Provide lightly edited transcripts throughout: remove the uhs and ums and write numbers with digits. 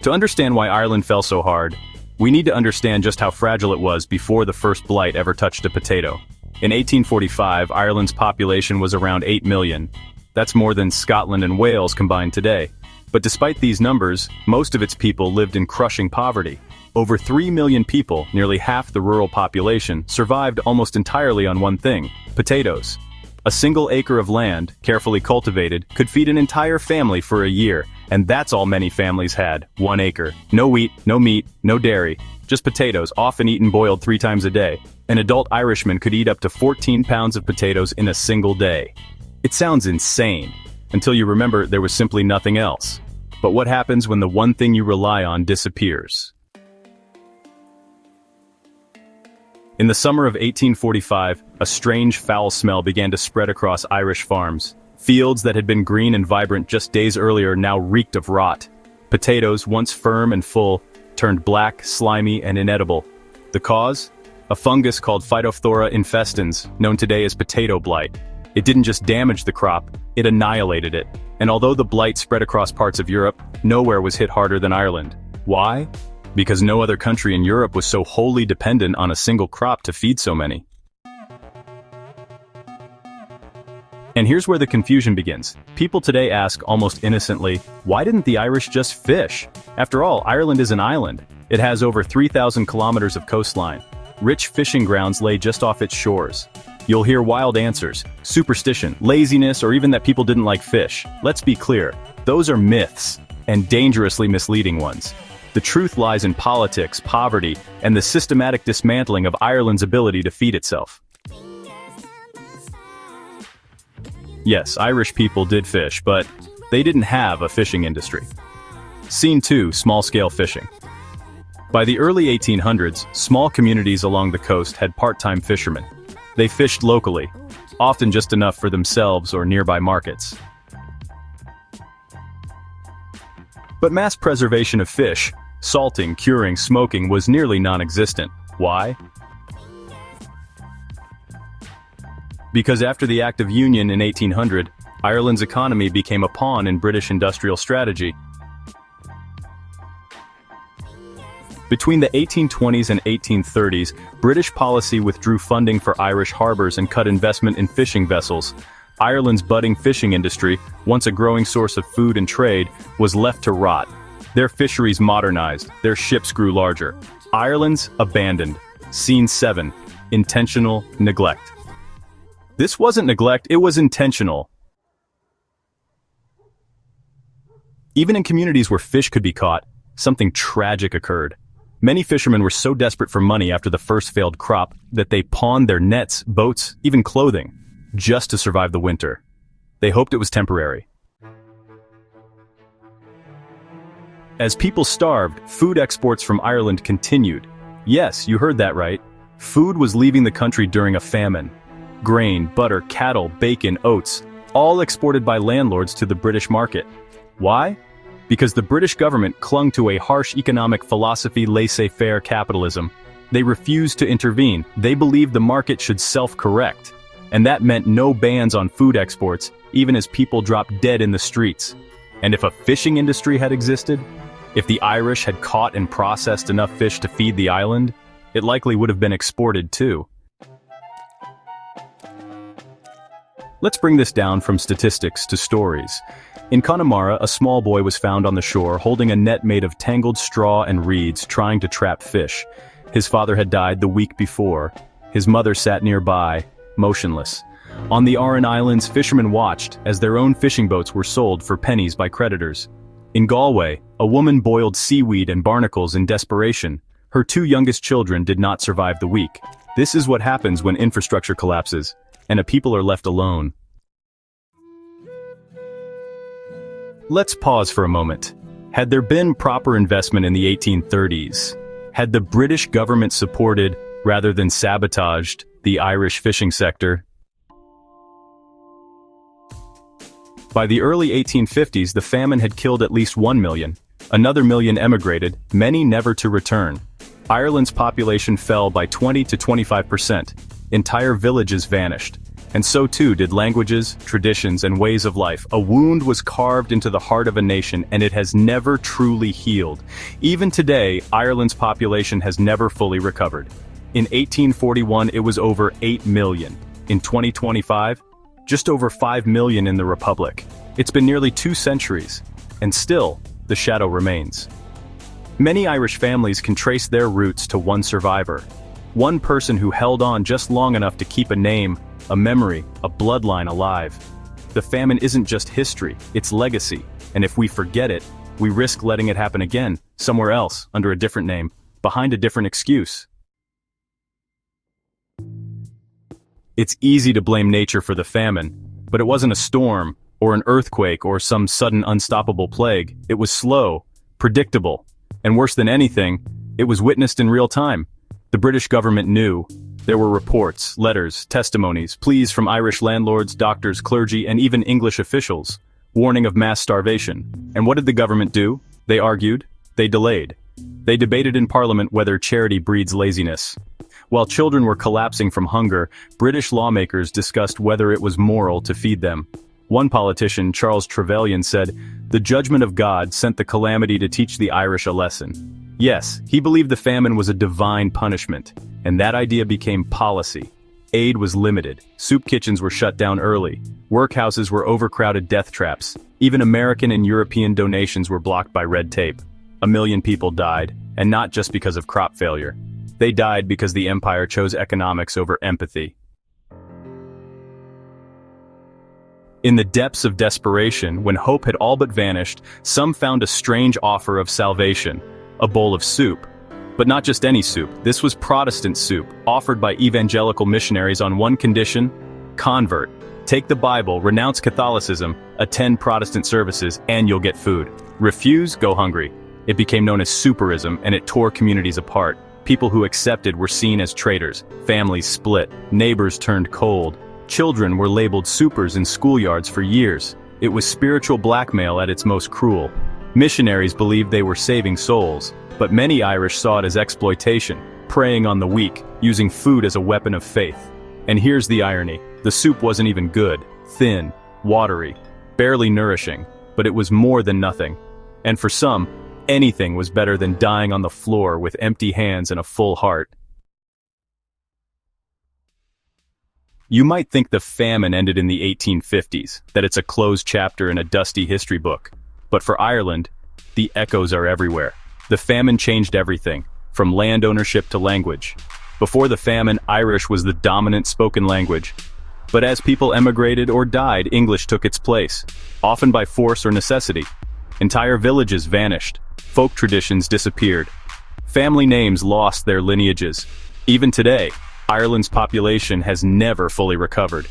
To understand why Ireland fell so hard, we need to understand just how fragile it was before the first blight ever touched a potato. In 1845, Ireland's population was around 8 million. That's more than Scotland and Wales combined today. But despite these numbers, most of its people lived in crushing poverty. Over 3 million people, nearly half the rural population, survived almost entirely on one thing: potatoes. A single acre of land, carefully cultivated, could feed an entire family for a year, and that's all many families had: 1 acre. No wheat, no meat, no dairy, just potatoes, often eaten boiled 3 times a day. An adult Irishman could eat up to 14 pounds of potatoes in a single day. It sounds insane, until you remember there was simply nothing else. But what happens when the one thing you rely on disappears? In the summer of 1845, a strange foul smell began to spread across Irish farms. Fields that had been green and vibrant just days earlier now reeked of rot. Potatoes, once firm and full, turned black, slimy, and inedible. The cause? A fungus called Phytophthora infestans, known today as potato blight. It didn't just damage the crop, it annihilated it. And although the blight spread across parts of Europe, nowhere was hit harder than Ireland. Why? Because no other country in Europe was so wholly dependent on a single crop to feed so many. And here's where the confusion begins. People today ask almost innocently, why didn't the Irish just fish? After all, Ireland is an island. It has over 3,000 kilometers of coastline. Rich fishing grounds lay just off its shores. You'll hear wild answers: superstition, laziness, or even that people didn't like fish. Let's be clear, those are myths, and dangerously misleading ones. The truth lies in politics, poverty, and the systematic dismantling of Ireland's ability to feed itself. Yes, Irish people did fish, but they didn't have a fishing industry. Scene 2: small-scale fishing. By the early 1800s, small communities along the coast had part-time fishermen. They fished locally, often just enough for themselves or nearby markets. But mass preservation of fish, salting, curing, smoking, was nearly non-existent. Why? Because after the Act of Union in 1800, Ireland's economy became a pawn in British industrial strategy. Between the 1820s and 1830s, British policy withdrew funding for Irish harbors and cut investment in fishing vessels. Ireland's budding fishing industry, once a growing source of food and trade, was left to rot. Their fisheries modernized, their ships grew larger. Ireland's abandoned. Scene 7: intentional neglect. This wasn't neglect, it was intentional. Even in communities where fish could be caught, something tragic occurred. Many fishermen were so desperate for money after the first failed crop that they pawned their nets, boats, even clothing, just to survive the winter. They hoped it was temporary. As people starved, food exports from Ireland continued. Yes, you heard that right. Food was leaving the country during a famine. Grain, butter, cattle, bacon, oats, all exported by landlords to the British market. Why? Because the British government clung to a harsh economic philosophy: laissez-faire capitalism. They refused to intervene. They believed the market should self-correct. And that meant no bans on food exports, even as people dropped dead in the streets. And if a fishing industry had existed, if the Irish had caught and processed enough fish to feed the island, it likely would have been exported too. Let's bring this down from statistics to stories. In Connemara, a small boy was found on the shore holding a net made of tangled straw and reeds, trying to trap fish. His father had died the week before. His mother sat nearby, motionless. On the Aran Islands, fishermen watched as their own fishing boats were sold for pennies by creditors. In Galway, a woman boiled seaweed and barnacles in desperation. Her 2 youngest children did not survive the week. This is what happens when infrastructure collapses, and a people are left alone. Let's pause for a moment. Had there been proper investment in the 1830s? Had the British government supported, rather than sabotaged, the Irish fishing sector? By the early 1850s, the famine had killed at least 1 million. Another million emigrated, many never to return. Ireland's population fell by 20 to 25%. Entire villages vanished. And so too did languages, traditions, and ways of life. A wound was carved into the heart of a nation, and it has never truly healed. Even today, Ireland's population has never fully recovered. In 1841, it was over 8 million. In 2025, just over 5 million in the Republic. It's been nearly 2 centuries, and still, the shadow remains. Many Irish families can trace their roots to one survivor. One person who held on just long enough to keep a name, a memory, a bloodline alive. The famine isn't just history, it's legacy, and if we forget it, we risk letting it happen again, somewhere else, under a different name, behind a different excuse. It's easy to blame nature for the famine, but it wasn't a storm, or an earthquake, or some sudden unstoppable plague. It was slow, predictable, and worse than anything, it was witnessed in real time. The British government knew. There were reports, letters, testimonies, pleas from Irish landlords, doctors, clergy, and even English officials, warning of mass starvation. And what did the government do? They argued. They delayed. They debated in Parliament whether charity breeds laziness. While children were collapsing from hunger, British lawmakers discussed whether it was moral to feed them. One politician, Charles Trevelyan, said, "The judgment of God sent the calamity to teach the Irish a lesson." Yes, he believed the famine was a divine punishment, and that idea became policy. Aid was limited, soup kitchens were shut down early, workhouses were overcrowded death traps, even American and European donations were blocked by red tape. 1 million people died, and not just because of crop failure. They died because the empire chose economics over empathy. In the depths of desperation, when hope had all but vanished, some found a strange offer of salvation. A bowl of soup. But not just any soup, this was Protestant soup, offered by evangelical missionaries on one condition: convert. Take the Bible, renounce Catholicism, attend Protestant services, and you'll get food. Refuse, go hungry. It became known as souperism, and it tore communities apart. People who accepted were seen as traitors, families split, neighbors turned cold. Children were labeled supers in schoolyards for years. It was spiritual blackmail at its most cruel. Missionaries believed they were saving souls, but many Irish saw it as exploitation, preying on the weak, using food as a weapon of faith. And here's the irony: the soup wasn't even good, thin, watery, barely nourishing, but it was more than nothing. And for some, anything was better than dying on the floor with empty hands and a full heart. You might think the famine ended in the 1850s, that it's a closed chapter in a dusty history book. But for Ireland, the echoes are everywhere. The famine changed everything, from land ownership to language. Before the famine, Irish was the dominant spoken language. But as people emigrated or died, English took its place, often by force or necessity. Entire villages vanished. Folk traditions disappeared. Family names lost their lineages. Even today, Ireland's population has never fully recovered.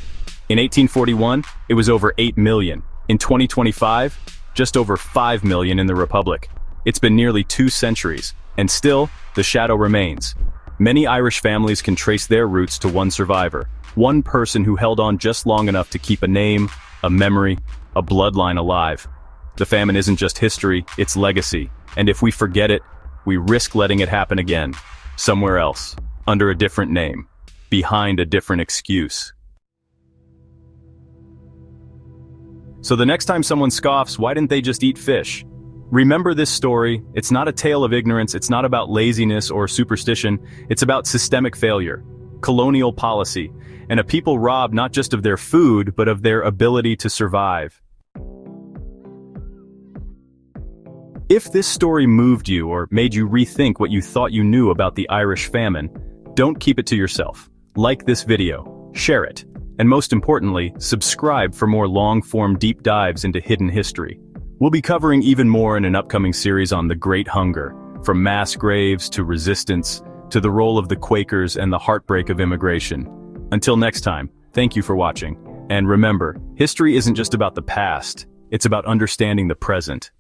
In 1841, it was over 8 million. In 2025, just over 5 million in the Republic. It's been nearly 2 centuries, and still, the shadow remains. Many Irish families can trace their roots to one survivor, one person who held on just long enough to keep a name, a memory, a bloodline alive. The famine isn't just history, it's legacy, and if we forget it, we risk letting it happen again, somewhere else, under a different name, behind a different excuse. So the next time someone scoffs, why didn't they just eat fish? Remember this story. It's not a tale of ignorance. It's not about laziness or superstition. It's about systemic failure, colonial policy, and a people robbed not just of their food, but of their ability to survive. If this story moved you or made you rethink what you thought you knew about the Irish famine, don't keep it to yourself. Like this video, share it, and most importantly, subscribe for more long-form deep dives into hidden history. We'll be covering even more in an upcoming series on the Great Hunger, from mass graves to resistance, to the role of the Quakers and the heartbreak of immigration. Until next time, thank you for watching. And remember, history isn't just about the past, it's about understanding the present.